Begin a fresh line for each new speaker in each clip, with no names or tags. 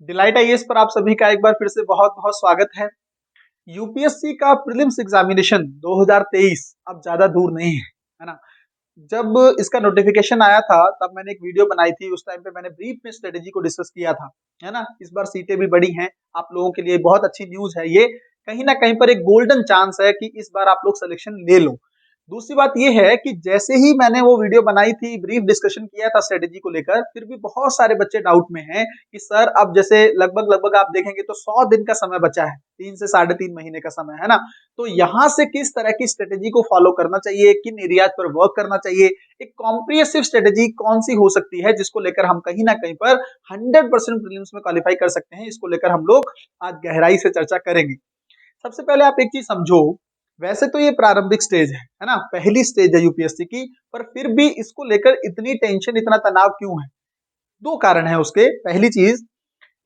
Delight IAS पर आप सभी का एक बार फिर से बहुत बहुत स्वागत है। यूपीएससी का प्रीलिम्स एग्जामिनेशन 2023 अब ज्यादा दूर नहीं है ना। जब इसका नोटिफिकेशन आया था तब मैंने एक वीडियो बनाई थी, उस टाइम पे मैंने ब्रीफ में स्ट्रेटेजी को डिस्कस किया था, है ना। इस बार सीटें भी बड़ी हैं, आप लोगों के लिए बहुत अच्छी न्यूज है ये। कहीं ना कहीं पर एक गोल्डन चांस है कि इस बार आप लोग सिलेक्शन ले लो। दूसरी बात यह है कि जैसे ही मैंने वो वीडियो बनाई थी, ब्रीफ डिस्कशन किया था स्ट्रेटेजी को लेकर, फिर भी बहुत सारे बच्चे डाउट में हैं कि सर अब जैसे लगभग लगभग आप देखेंगे तो 100 दिन का समय बचा है, 3 से 3.5 महीने का समय है ना। तो यहाँ से किस तरह की स्ट्रेटेजी को फॉलो करना चाहिए, किन एरियाज पर वर्क करना चाहिए, एक कॉम्प्रिहेंसिव स्ट्रेटेजी कौन सी हो सकती है जिसको लेकर हम कहीं ना कहीं पर 100% प्रीलिम्स में क्वालिफाई कर सकते हैं, इसको लेकर हम लोग आज गहराई से चर्चा करेंगे। सबसे पहले आप एक चीज समझो, वैसे तो ये प्रारंभिक स्टेज है ना, पहली स्टेज है यूपीएससी की, पर फिर भी इसको लेकर इतनी टेंशन, इतना तनाव क्यों है? दो कारण है उसके। पहली चीज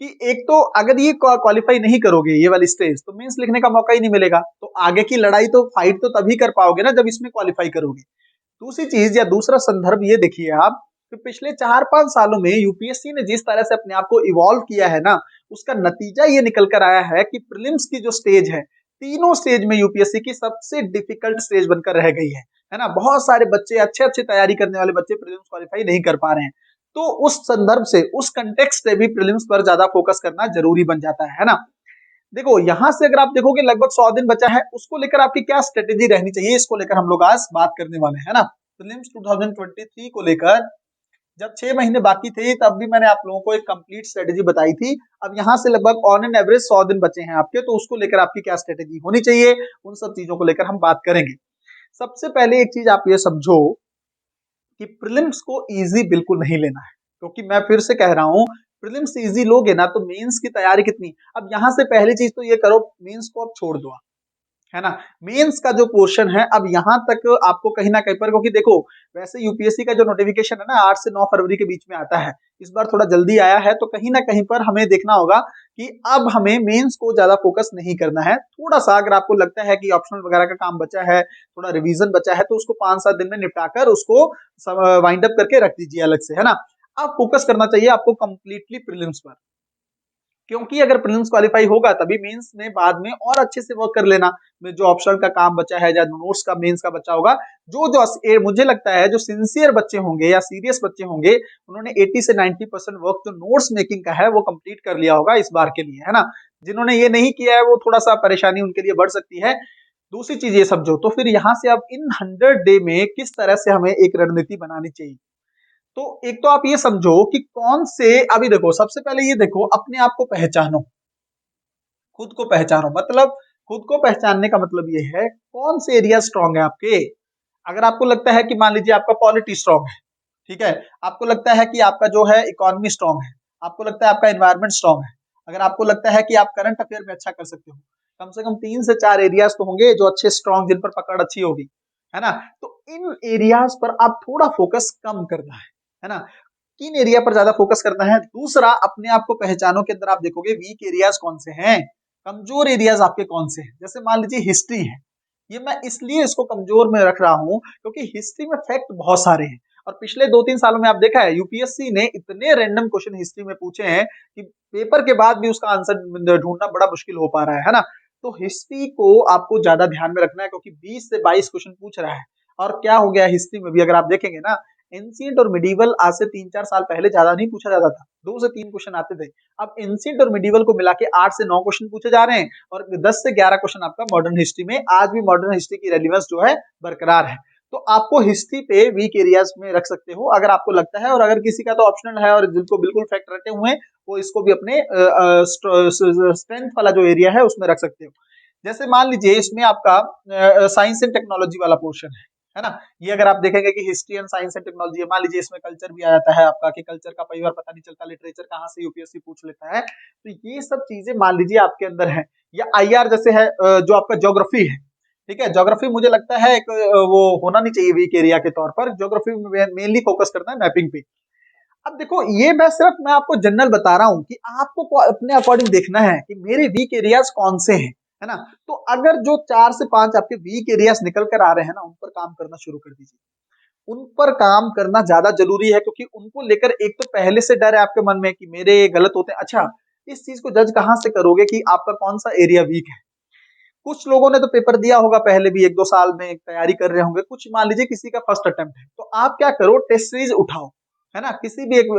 कि एक तो अगर ये क्वालिफाई नहीं करोगे ये वाली स्टेज, तो मेंस लिखने का मौका ही नहीं मिलेगा, तो आगे की लड़ाई तो फाइट तो तभी कर पाओगे ना जब इसमें क्वालिफाई करोगे। दूसरी चीज या दूसरा संदर्भ ये देखिए आप कि पिछले 4-5 सालों में यूपीएससी ने जिस तरह से अपने आप को इवॉल्व किया है ना, उसका नतीजा ये निकल कर आया है कि प्रीलिम्स की जो स्टेज है, तीनों स्टेज में यूपीएससी की सबसे डिफिकल्ट स्टेज बनकर रह गई है ना। बहुत सारे बच्चे, अच्छे अच्छे तैयारी करने वाले बच्चे प्रीलिम्स क्वालिफाई नहीं कर पा रहे हैं। तो उस संदर्भ से, उस कंटेक्स्ट से भी प्रीलिम्स पर ज्यादा फोकस करना जरूरी बन जाता है ना। देखो यहां से अगर आप देखोगे लगभग 100 दिन बचा है, उसको लेकर आपकी क्या स्ट्रेटेजी रहनी चाहिए, इसको लेकर हम लोग आज बात करने वाले हैं ना। प्रीलिम्स 2023 को लेकर जब 6 महीने बाकी थे तब भी मैंने आप लोगों को एक कंप्लीट स्ट्रेटेजी बताई थी। अब यहाँ से लगभग ऑन एन एवरेज 100 दिन बचे हैं आपके, तो उसको लेकर आपकी क्या स्ट्रेटेजी होनी चाहिए, उन सब चीजों को लेकर हम बात करेंगे। सबसे पहले एक चीज आप ये समझो कि प्रीलिम्स को इजी बिल्कुल नहीं लेना है, क्योंकि मैं फिर से कह रहा हूं, प्रीलिम्स इजी लोगे ना तो मेंस की तैयारी कितनी। अब यहां से पहली चीज तो ये करो, मेंस को अब छोड़ दो, है ना। मेंस का जो पोर्शन है अब यहां तक आपको कहीं ना कहीं पर, क्योंकि देखो वैसे यूपीएससी का जो नोटिफिकेशन है ना 8 से 9 फरवरी के बीच में आता है, इस बार थोड़ा जल्दी आया है, तो कहीं ना कहीं पर हमें देखना होगा कि अब हमें मेंस को ज्यादा फोकस नहीं करना है। थोड़ा सा अगर आपको लगता है कि ऑप्शनल वगैरह का काम बचा है, थोड़ा रिवीजन बचा है, तो उसको 5-7 दिन में निपटाकर उसको वाइंड अप करके रख दीजिए अलग से, है ना। अब फोकस करना चाहिए आपको कंप्लीटली प्रीलिम्स पर, क्योंकि अगर प्रीलिम्स क्वालिफाई होगा तभी मेंस में बाद में और अच्छे से वर्क कर लेना। में जो ऑप्शनल का काम बचा है या नोट्स का मेंस का बचा होगा, जो जो मुझे लगता है जो सिंसियर बच्चे होंगे या सीरियस बच्चे होंगे, उन्होंने 80 से 90% वर्क जो नोट्स मेकिंग का है वो कंप्लीट कर लिया होगा इस बार के लिए, है ना। जिन्होंने ये नहीं किया है वो थोड़ा सा परेशानी उनके लिए बढ़ सकती है। दूसरी चीज ये समझो, तो फिर यहां से अब इन 100 डे में किस तरह से हमें एक रणनीति बनानी चाहिए। तो एक तो आप ये समझो कि कौन से, अभी देखो सबसे पहले ये देखो, अपने आप को पहचानो, खुद को पहचानो। मतलब खुद को पहचानने का मतलब ये है कौन से एरिया स्ट्रांग है आपके। अगर आपको लगता है कि मान लीजिए आपका पॉलिटी स्ट्रांग है, ठीक है, आपको लगता है कि आपका जो है इकोनॉमी स्ट्रांग है, आपको लगता है आपका एनवायरमेंट स्ट्रांग है, अगर आपको लगता है कि आप करंट अफेयर में अच्छा कर सकते हो, कम से कम 3 से 4 एरियाज तो होंगे जो अच्छे स्ट्रांग, जिन पर पकड़ अच्छी होगी, है ना। तो इन एरियाज पर आप थोड़ा फोकस कम करना है ना। किन एरिया पर ज्यादा फोकस करना है। दूसरा, अपने आप को पहचानो के अंदर आप देखोगे वीक एरियाज कौन से हैं, कमजोर एरियाज आपके कौन से हैं। जैसे मान लीजिए हिस्ट्री है, ये मैं इसलिए इसको कमजोर में रख रहा हूं क्योंकि हिस्ट्री में फैक्ट बहुत सारे हैं, और पिछले 2-3 सालों में आप देखा है यूपीएससी ने इतने रैंडम क्वेश्चन हिस्ट्री में पूछे हैं कि पेपर के बाद भी उसका आंसर ढूंढना बड़ा मुश्किल हो पा रहा है ना। तो हिस्ट्री को आपको ज्यादा ध्यान में रखना है, क्योंकि 20 से 22 क्वेश्चन पूछ रहा है। और क्या हो गया हिस्ट्री में भी, अगर आप देखेंगे ना, एंशिएंट और मिडीवल आज से 3-4 साल पहले ज्यादा नहीं पूछा जाता था, 2 से 3 क्वेश्चन आते थे। अब एंशिएंट और मिडीवल को मिला के 8 से 9 क्वेश्चन पूछे जा रहे हैं, और 10 से 11 क्वेश्चन आपका मॉडर्न हिस्ट्री में। आज भी मॉडर्न हिस्ट्री की रेलिवेंस जो है बरकरार है। तो आपको हिस्ट्री पे वीक एरियाज में रख सकते हो अगर आपको लगता है, और अगर किसी का तो ऑप्शनल है और जिनको बिल्कुल फैक्ट रटे हुए हैं, वो इसको भी अपने स्ट्रेंथ वाला जो एरिया है उसमें रख सकते हो। जैसे मान लीजिए इसमें आपका साइंस एंड टेक्नोलॉजी वाला पोर्शन है ना। ये अगर आप देखेंगे कि history and science and technology है, मान लीजिए इसमें कल्चर भी आ जाता है आपका, कि कल्चर का कई बार पता नहीं चलता, लिटरेचर कहाँ से यूपीएससी पूछ लेता है, तो ये सब चीजें मान लीजिए आपके अंदर है। या आईआर जैसे है, जो आपका ज्योग्राफी है, ठीक है, ज्योग्राफी मुझे लगता है एक वो होना नहीं चाहिए वीक एरिया के तौर पर। ज्योग्राफी में मेनली फोकस करना है मैपिंग पे। अब देखो ये मैं आपको जनरल बता रहा हूं कि आपको अपने अकॉर्डिंग देखना है कि मेरे वीक एरियाज कौन से हैं, है ना। तो अगर जो 4 से 5 आपके वीक एरियाज निकल कर आ रहे हैं ना, उन पर काम करना शुरू कर दीजिए। उन पर काम करना ज्यादा जरूरी है, क्योंकि उनको लेकर एक तो पहले से डर है आपके मन में कि मेरे गलत होते हैं। अच्छा, इस चीज को जज कहां से करोगे कि आपका कौन सा एरिया वीक है? कुछ लोगों ने तो पेपर दिया होगा पहले भी, 1-2 साल में तैयारी कर रहे होंगे, कुछ मान लीजिए किसी का फर्स्ट अटेम्प्ट है, तो आप क्या करो, टेस्ट सीरीज उठाओ, है ना, किसी भी एक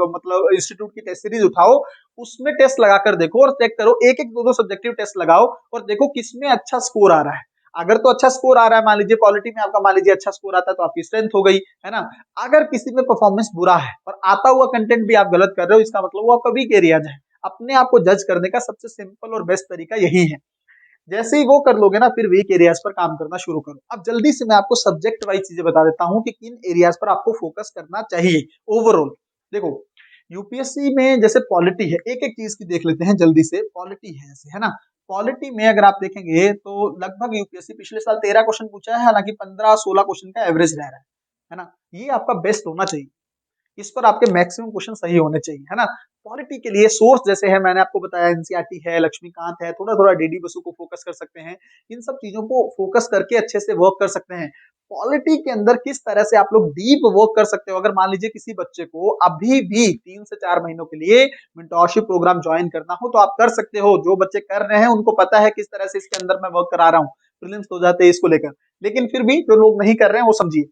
मतलब इंस्टीट्यूट की टेस्ट सीरीज उठाओ, उसमें टेस्ट लगाकर देखो और चेक करो, एक एक दो दो सब्जेक्टिव टेस्ट लगाओ और देखो किसमें अच्छा स्कोर आ रहा है। अगर तो अच्छा स्कोर आ रहा है, मान लीजिए पॉलिटी में आपका मान लीजिए अच्छा स्कोर आता है, तो आपकी स्ट्रेंथ हो गई, है ना। अगर किसी में परफॉर्मेंस बुरा है और आता हुआ कंटेंट भी आप गलत कर रहे हो, इसका मतलब वो आपका वीक एरिया है। अपने आप को जज करने का सबसे सिंपल और बेस्ट तरीका यही है। जैसे ही वो कर लोगे ना, फिर वीक एरियाज पर काम करना शुरू करो। अब जल्दी से मैं आपको सब्जेक्ट वाइज चीजें बता देता हूं कि किन एरियाज पर आपको फोकस करना चाहिए ओवरऑल। देखो, यूपीएससी में जैसे पॉलिटी है, एक एक चीज की देख लेते हैं जल्दी से। पॉलिटी है ऐसे, है ना, पॉलिटी में अगर आप देखेंगे तो लगभग यूपीएससी पिछले साल 13 क्वेश्चन पूछा है, हालांकि 15-16 क्वेश्चन का एवरेज रह रहा है ना। ये आपका बेस्ट होना चाहिए, इस पर आपके मैक्सिमम क्वेश्चन सही होने चाहिए, है ना। पॉलिटी के लिए सोर्स जैसे है, मैंने आपको बताया एनसीईआरटी है, लक्ष्मीकांत है, थोड़ा थोड़ा डीडी बसु को फोकस कर सकते हैं, इन सब चीजों को फोकस करके अच्छे से वर्क कर सकते हैं। पॉलिटी के अंदर किस तरह से आप लोग डीप वर्क कर सकते हो, अगर मान लीजिए किसी बच्चे को अभी भी 3 से 4 महीनों के लिए मेंटोरशिप प्रोग्राम ज्वाइन करना हो, तो आप कर सकते हो। जो बच्चे कर रहे हैं उनको पता है किस तरह से इसके अंदर मैं वर्क करा रहा हूँ, प्रीलिम्स हो जाते हैं इसको लेकर। लेकिन फिर भी जो लोग नहीं कर रहे हैं वो समझिए,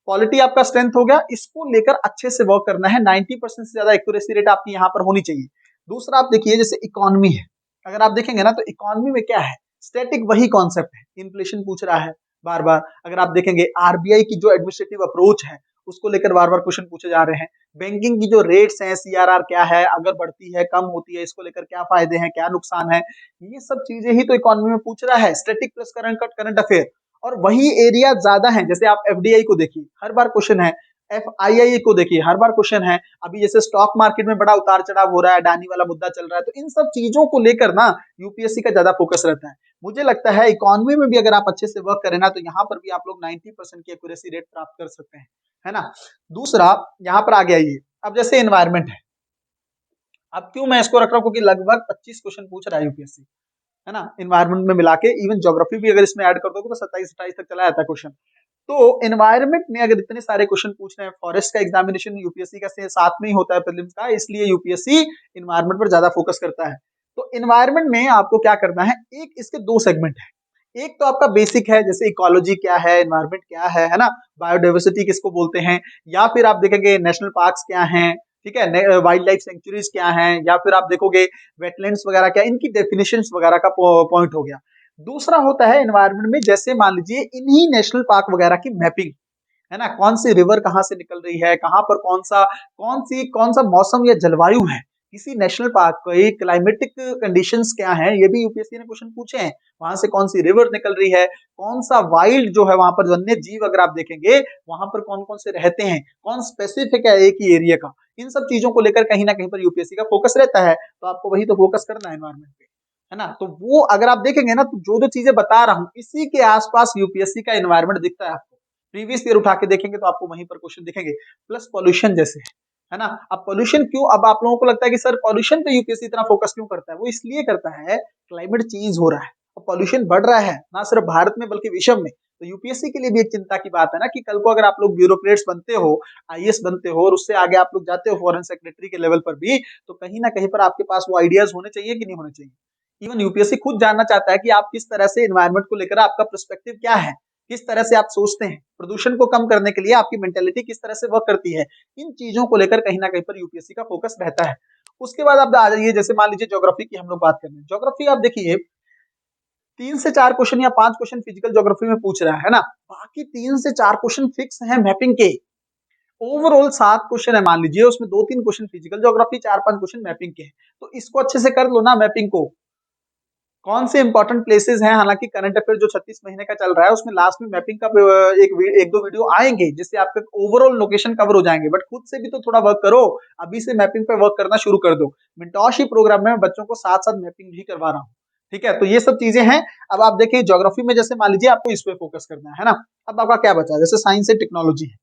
क्वालिटी आपका स्ट्रेंथ हो गया, इसको लेकर अच्छे से वर्क करना है। 90% से ज्यादा एक्यूरेसी रेट आपकी यहाँ पर होनी चाहिए। दूसरा आप देखिए, जैसे इकोनॉमी है, अगर आप देखेंगे ना, तो इकोनॉमी में क्या है, स्टैटिक वही कॉन्सेप्ट है, इन्फ्लेशन पूछ रहा है बार बार। अगर आप देखेंगे आरबीआई की जो एडमिनिस्ट्रेटिव अप्रोच है, उसको लेकर बार बार क्वेश्चन पूछे जा रहे हैं। बैंकिंग की जो रेट्स हैं, सीआरआर क्या है, अगर बढ़ती है कम होती है, इसको लेकर क्या फायदे हैं क्या नुकसान है, ये सब चीजें ही तो इकोनॉमी में पूछ रहा है, स्टैटिक प्लस करंट अफेयर। और वही एरिया ज्यादा है, जैसे आप एफडीआई को देखिए, हर बार क्वेश्चन है, एफआईआई को देखिए, हर बार क्वेश्चन है। अभी जैसे स्टॉक मार्केट में बड़ा उतार चढ़ाव हो रहा है, अडानी वाला मुद्दा चल रहा है, तो इन सब चीजों को लेकर ना यूपीएससी का ज्यादा फोकस रहता है। मुझे लगता है इकोनॉमी में भी अगर आप अच्छे से वर्क करें ना, तो यहाँ पर भी आप लोग 90% की एक्यूरेसी रेट प्राप्त कर सकते हैं, है ना। दूसरा यहाँ पर आ गया ये, अब जैसे एनवायरमेंट है, अब क्यों मैं इसको रख रहा हूँ, क्योंकि लगभग 25 क्वेश्चन पूछ रहा है यूपीएससी, है ना, इन्वायरमेंट में मिला के। इवन ज्योग्राफी भी अगर इसमें ऐड कर दोगे तो 27-28 तक चला जाता है क्वेश्चन। तो एनवायरमेंट में अगर इतने सारे क्वेश्चन पूछ रहे हैं, फॉरेस्ट का एग्जामिनेशन यूपीएससी का साथ में ही होता है प्रीलिम्स का, इसलिए यूपीएससी इन्वायरमेंट पर ज्यादा फोकस करता है। तो एनवायरमेंट में आपको क्या करना है, एक इसके दो सेगमेंट है। एक तो आपका बेसिक है, जैसे इकोलॉजी क्या है, एनवायरमेंट क्या है ना, बायोडाइवर्सिटी किसको बोलते हैं, या फिर आप देखेंगे नेशनल पार्क्स क्या हैं, ठीक है, वाइल्ड लाइफ सेंचुरीज क्या हैं, या फिर आप देखोगे वेटलैंड्स वगैरह क्या, इनकी डेफिनेशंस वगैरह का पॉइंट हो गया। दूसरा होता है एनवायरमेंट में, जैसे मान लीजिए इन्हीं नेशनल पार्क वगैरह की मैपिंग, है ना, कौन सी रिवर कहाँ से निकल रही है, कहाँ पर कौन सा मौसम या जलवायु है, किसी नेशनल पार्क की क्लाइमेटिक कंडीशंस क्या है, ये भी यूपीएससी ने क्वेश्चन पूछे हैं। वहां से कौन सी रिवर निकल रही है, कौन सा वाइल्ड जो है वहां पर वन्य जीव अगर आप देखेंगे वहां पर कौन कौन से रहते हैं, कौन स्पेसिफिक है एक ही एरिया का, इन सब चीजों को लेकर कहीं ना कहीं पर यूपीएससी का फोकस रहता है। तो आपको वही तो फोकस करना है एनवायरमेंट पे, है ना। तो वो अगर आप देखेंगे ना, तो जो जो चीजें बता रहा हूँ इसी के आसपास यूपीएससी का एनवायरमेंट दिखता है आपको। प्रीवियस ईयर उठा के देखेंगे तो आपको वहीं पर क्वेश्चन दिखेंगे। प्लस पॉल्यूशन जैसे है ना। अब पॉल्यूशन क्यों, अब आप लोगों को लगता है कि सर पॉल्यूशन पे यूपीएससी इतना फोकस क्यों करता है, वो इसलिए करता है, क्लाइमेट चेंज हो रहा है और पॉल्यूशन बढ़ रहा है, ना सिर्फ भारत में बल्कि विश्व में। तो यूपीएससी के लिए भी एक चिंता की बात है ना, कि कल को अगर आप लोग ब्यूरोक्रेट्स बनते हो, आईएएस बनते हो, और उससे आगे आप लोग जाते हो फॉरेन सेक्रेटरी के लेवल पर भी, तो कहीं ना कहीं पर आपके पास वो आइडियाज होने चाहिए कि नहीं होने चाहिए। इवन यूपीएससी खुद जानना चाहता है कि आप किस तरह से एनवायरमेंट को लेकर आपका पर्सपेक्टिव क्या है, किस तरह से आप सोचते हैं, प्रदूषण को कम करने के लिए आपकी मेंटेलिटी किस तरह से वर्क करती है। इन चीजों को लेकर कहीं ना कहीं पर यूपीएससी का फोकस रहता है। उसके बाद आप आ जाइए, जैसे मान लीजिए ज्योग्राफी की हम लोग बात कर रहे हैं। ज्योग्राफी आप देखिए 3 से 4 क्वेश्चन या 5 क्वेश्चन फिजिकल ज्योग्राफी में पूछ रहा है ना, बाकी 3 से 4 क्वेश्चन फिक्स है मैपिंग के। ओवरऑल 7 क्वेश्चन है मान लीजिए, उसमें 2-3 question physical geography, 4-5 question mapping के हैं। तो इसको अच्छे से कर लो ना मैपिंग को, कौन से इंपॉर्टेंट प्लेसेस हैं। हालांकि करंट अफेयर जो 36 महीने का चल रहा है उसमें लास्ट में मैपिंग का एक दो वीडियो आएंगे, जिससे आपके ओवरऑल लोकेशन कवर हो जाएंगे। बट खुद से भी तो थोड़ा वर्क करो, अभी से मैपिंग पे वर्क करना शुरू कर दो। मेंटोरशिप प्रोग्राम में बच्चों को साथ साथ मैपिंग भी करवा रहा हूँ, ठीक है। तो ये सब चीजें हैं। अब आप देखिए ज्योग्राफी में, जैसे मान लीजिए आपको इस पे फोकस करना है ना। अब आपका क्या बचा, जैसे साइंस एंड टेक्नोलॉजी है,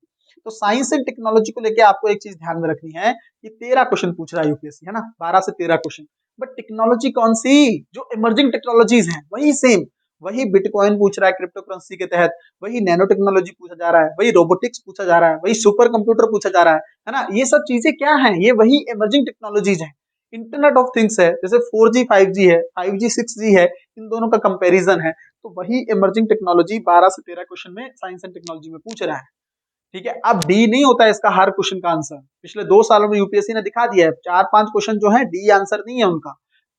तो साइंस एंड टेक्नोलॉजी को लेकर आपको एक चीज ध्यान में रखनी है कि 13 क्वेश्चन पूछ रहा है यूपीएससी, है ना, 12 से 13 क्वेश्चन। बट टेक्नोलॉजी कौन सी, जो इमर्जिंग टेक्नोलॉजीज हैं वही सेम, वही बिटकॉइन पूछ रहा है क्रिप्टो करेंसी के तहत, वही नैनो टेक्नोलॉजी पूछा जा रहा है, वही रोबोटिक्स पूछा जा रहा है, वही सुपर कंप्यूटर पूछा जा रहा है ना। ये सब चीजें क्या है, ये वही इमर्जिंग टेक्नोलॉजीज है। इंटरनेट ऑफ थिंग्स है, जैसे 4G 5G है, 5G 6G है, इन दोनों का कंपैरिजन है। तो वही इमर्जिंग टेक्नोलॉजी 12 से 13 क्वेश्चन में साइंस एंड टेक्नोलॉजी में पूछ रहा है। ठीक है, अब डी नहीं होता है इसका हर क्वेश्चन का आंसर। पिछले 2 सालों में यूपीएससी ने दिखा दिया है, 4-5 क्वेश्चन जो है डी आंसर नहीं है उनका।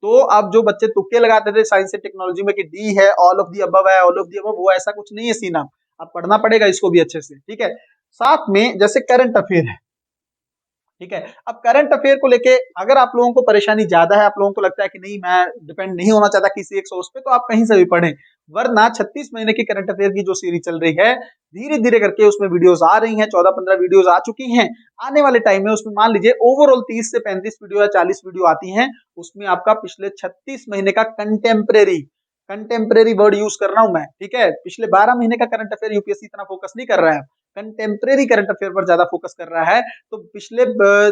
तो अब जो बच्चे तुक्के लगाते थे साइंस एंड टेक्नोलॉजी में कि डी है, ऑल ऑफ दी अबव है, ऑल ऑफ दी अबव, वो ऐसा कुछ नहीं है सीन। अब पढ़ना पड़ेगा इसको भी अच्छे से। ठीक है, साथ में जैसे करंट अफेयर है। ठीक है, अब करंट अफेयर को लेके अगर आप लोगों को परेशानी ज्यादा है, आप लोगों को लगता है कि नहीं मैं डिपेंड नहीं होना चाहता किसी एक सोर्स पे, तो आप कहीं से भी पढ़ें। वरना 36 महीने की करंट अफेयर की जो सीरीज चल रही है, धीरे धीरे करके उसमें वीडियोस आ रही हैं, 14-15 वीडियोस आ चुकी हैं। आने वाले टाइम में उसमें मान लीजिए ओवरऑल 30 से 35 वीडियो या 40 वीडियो आती हैं। उसमें आपका पिछले 36 महीने का कंटेम्परेरी, कंटेम्परेरी वर्ड यूज कर रहा हूं मैं। ठीक है, पिछले 12 महीने का करंट अफेयर यूपीएससी इतना फोकस नहीं कर रहा है, कंटेम्परेरी करंट अफेयर पर ज्यादा फोकस कर रहा है। तो पिछले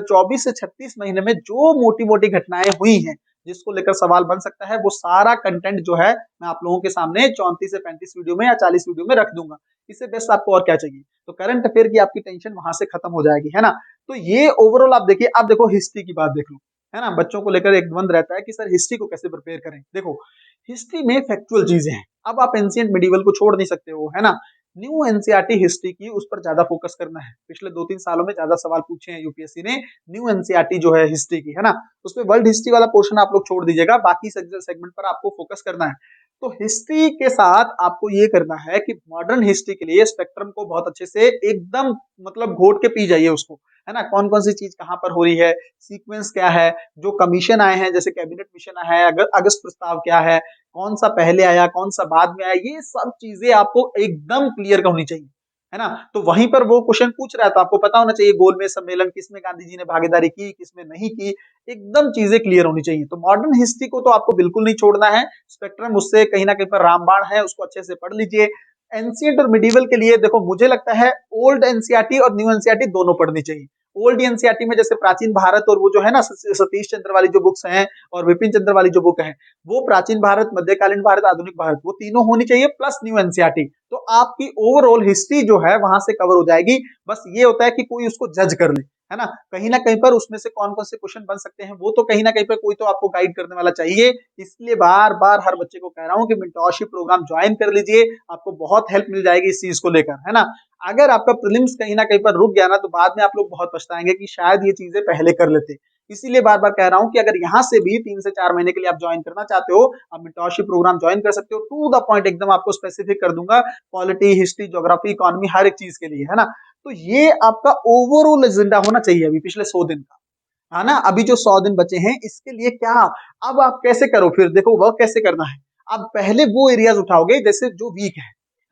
24 से 36 महीने में जो मोटी मोटी घटनाएं हुई हैं, जिसको लेकर सवाल बन सकता है, वो सारा कंटेंट जो है मैं आप लोगों के सामने 34 से 35 वीडियो में या 40 वीडियो में रख दूंगा। इससे बेस्ट आपको और क्या चाहिए। तो करंट अफेयर की आपकी टेंशन वहां से खत्म हो जाएगी, है ना। तो ये ओवरऑल आप देखिए। अब देखो हिस्ट्री की बात देख लो, है ना। बच्चों को लेकर एक द्वंद रहता है कि सर हिस्ट्री को कैसे प्रिपेयर करें। देखो हिस्ट्री में फैक्चुअल चीजें हैं। अब आप एंशिएंट मिडिवल को छोड़ नहीं सकते हो, है ना। न्यू एनसीईआरटी हिस्ट्री की उस पर ज्यादा फोकस करना है। पिछले 2-3 सालों में ज्यादा सवाल पूछे हैं यूपीएससी ने न्यू एनसीईआरटी जो है हिस्ट्री की, है ना। उसमें वर्ल्ड हिस्ट्री वाला पोर्शन आप लोग छोड़ दीजिएगा, बाकी सेगमेंट पर आपको फोकस करना है। तो हिस्ट्री के साथ आपको ये करना है कि मॉडर्न हिस्ट्री के लिए स्पेक्ट्रम को बहुत अच्छे से एकदम मतलब घोट के पी जाइए उसको, है ना। कौन कौन सी चीज कहां पर हो रही है, सीक्वेंस क्या है, जो कमीशन आए हैं जैसे कैबिनेट मिशन है, अगर अगस्त प्रस्ताव क्या है, कौन सा पहले आया कौन सा बाद में आया, ये सब चीजें आपको एकदम क्लियर होनी चाहिए, है ना। तो वहीं पर वो क्वेश्चन पूछ रहा है तो आपको पता होना चाहिए गोलमेज सम्मेलन किसमें गांधी जी ने भागीदारी की, किसमें नहीं की, एकदम चीजें क्लियर होनी चाहिए। तो मॉडर्न हिस्ट्री को तो आपको बिल्कुल नहीं छोड़ना है। स्पेक्ट्रम उससे कहीं ना कहीं पर रामबाण है, उसको अच्छे से पढ़ लीजिए। एंशिएंट और मिडिवल के लिए देखो मुझे लगता है ओल्ड एनसीईआरटी और न्यू एनसीईआरटी दोनों पढ़नी चाहिए। ओल्ड एनसीईआरटी में जैसे प्राचीन भारत और वो जो है ना सतीश चंद्र वाली जो बुक्स हैं और विपिन चंद्र वाली जो बुक है, वो प्राचीन भारत, मध्यकालीन भारत, आधुनिक भारत, वो तीनों होनी चाहिए प्लस न्यू एनसीईआरटी। तो आपकी ओवरऑल हिस्ट्री जो है वहां से कवर हो जाएगी। बस ये होता है कि कोई उसको जज कर ले, है ना। कहीं ना कहीं पर उसमें से कौन कौन से क्वेश्चन बन सकते हैं वो तो कहीं ना कहीं पर कोई तो आपको गाइड करने वाला चाहिए। इसलिए बार बार हर बच्चे को कह रहा हूँ कि मेंटरशिप प्रोग्राम ज्वाइन कर लीजिए, आपको बहुत हेल्प मिल जाएगी इस चीज को लेकर, है ना। अगर आपका प्रीलिम्स कहीं ना कहीं पर रुक गया ना तो बाद में आप लोग बहुत पछताएंगे कि शायद ये चीजें पहले कर लेते। इसीलिए बार बार कह रहा हूं कि अगर यहाँ से भी 3 से 4 महीने के लिए आप ज्वाइन करना चाहते हो, आप मेंटरशिप प्रोग्राम ज्वाइन कर सकते हो। टू द पॉइंट एकदम आपको स्पेसिफिक कर दूंगा, पॉलिटी, हिस्ट्री, ज्योग्राफी, इकोनॉमी, हर एक चीज के लिए, है ना। तो ये आपका ओवरऑल एजेंडा होना चाहिए अभी पिछले 100 दिन का, है ना। अभी जो 100 दिन बचे हैं इसके लिए क्या, अब आप कैसे करो, फिर देखो वर्क कैसे करना है। अब पहले वो एरियाज उठाओगे जैसे जो वीक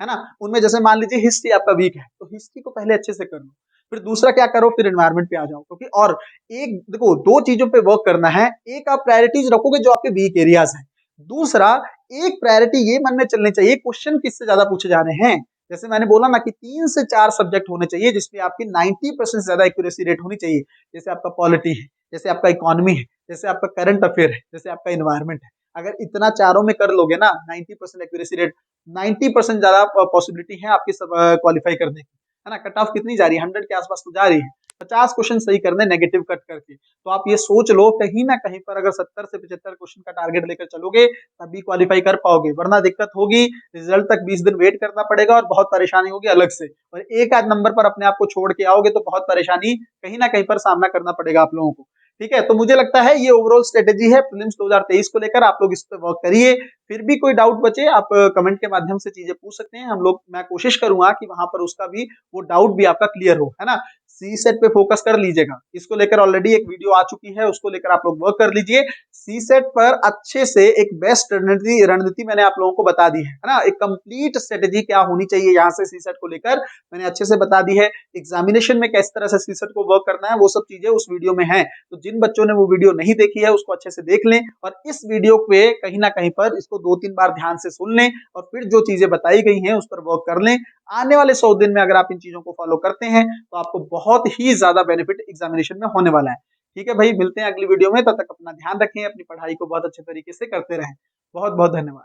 है ना। उनमें जैसे मान लीजिए हिस्ट्री आपका वीक है तो हिस्ट्री को पहले अच्छे से कर लो। फिर दूसरा क्या करो, फिर एनवायरमेंट पे आ जाओ। क्योंकि और एक देखो 2 चीजों पे वर्क करना है। एक आप प्रायोरिटीज रखोगे जो आपके वीक एरियाज हैं। दूसरा एक प्रायोरिटी ये मन में चलनी चाहिए क्वेश्चन किससे ज्यादा पूछे जा रहे हैं। जैसे मैंने बोला ना कि 3 से 4 सब्जेक्ट होने चाहिए जिसमें आपकी 90% से ज्यादा एक्यूरेसी रेट होनी चाहिए। जैसे आपका पॉलिटी है, जैसे आपका इकोनॉमी है, जैसे आपका करंट अफेयर है, जैसे आपका इन्वायरमेंट है। अगर इतना चारों में कर लोगे ना 90% एक्यूरेसी रेट, 90% ज्यादा पॉसिबिलिटी है आपकी सब क्वालिफाई करने की, है ना। कट ऑफ कितनी जा रही है, 100 के आसपास तो जा रही है। 50 क्वेश्चन सही करने नेगेटिव कट करके। तो आप ये सोच लो कहीं ना कहीं पर अगर 70 से 75 क्वेश्चन का टारगेट लेकर चलोगे तभी क्वालिफाई कर पाओगे, वरना दिक्कत होगी। रिजल्ट तक 20 दिन वेट करना पड़ेगा और बहुत परेशानी होगी अलग से। और एक आध नंबर पर अपने आप को छोड़ के आओगे तो बहुत परेशानी कहीं ना कहीं पर सामना करना पड़ेगा आप लोगों को। ठीक है, तो मुझे लगता है ये ओवरऑल स्ट्रेटेजी है प्रीलिम्स 2023 को लेकर। आप लोग इस पर वर्क करिए। फिर भी कोई डाउट बचे आप कमेंट के माध्यम से चीजें पूछ सकते हैं। हम लोग, मैं कोशिश करूंगा कि वहां पर उसका भी वो डाउट भी आपका क्लियर हो, है ना। सी सेट पे फोकस कर लीजिएगा, इसको लेकर ऑलरेडी एक वीडियो आ चुकी है, उसको लेकर आप लोग वर्क कर लीजिए। सी सेट पर अच्छे से एक बेस्ट रणनीति मैंने आप लोगों को बता दी है ना। एक कंप्लीट स्ट्रेटेजी क्या होनी चाहिए यहाँ से सी सेट को लेकर मैंने अच्छे से बता दी है। एग्जामिनेशन में किस तरह से सी सेट को वर्क करना है वो सब चीजें उस वीडियो में है। तो जिन बच्चों ने वो वीडियो नहीं देखी है उसको अच्छे से देख लें और इस वीडियो पे कहीं ना कहीं पर इसको 2-3 बार ध्यान से सुन लें और फिर जो चीजें बताई गई हैं उस पर वर्क कर लें। आने वाले 100 दिन में अगर आप इन चीजों को फॉलो करते हैं तो आपको बहुत ही ज्यादा बेनिफिट एग्जामिनेशन में होने वाला है। ठीक है भाई, मिलते हैं अगली वीडियो में। तब तक अपना ध्यान रखें, अपनी पढ़ाई को बहुत अच्छे तरीके से करते रहें। बहुत बहुत धन्यवाद।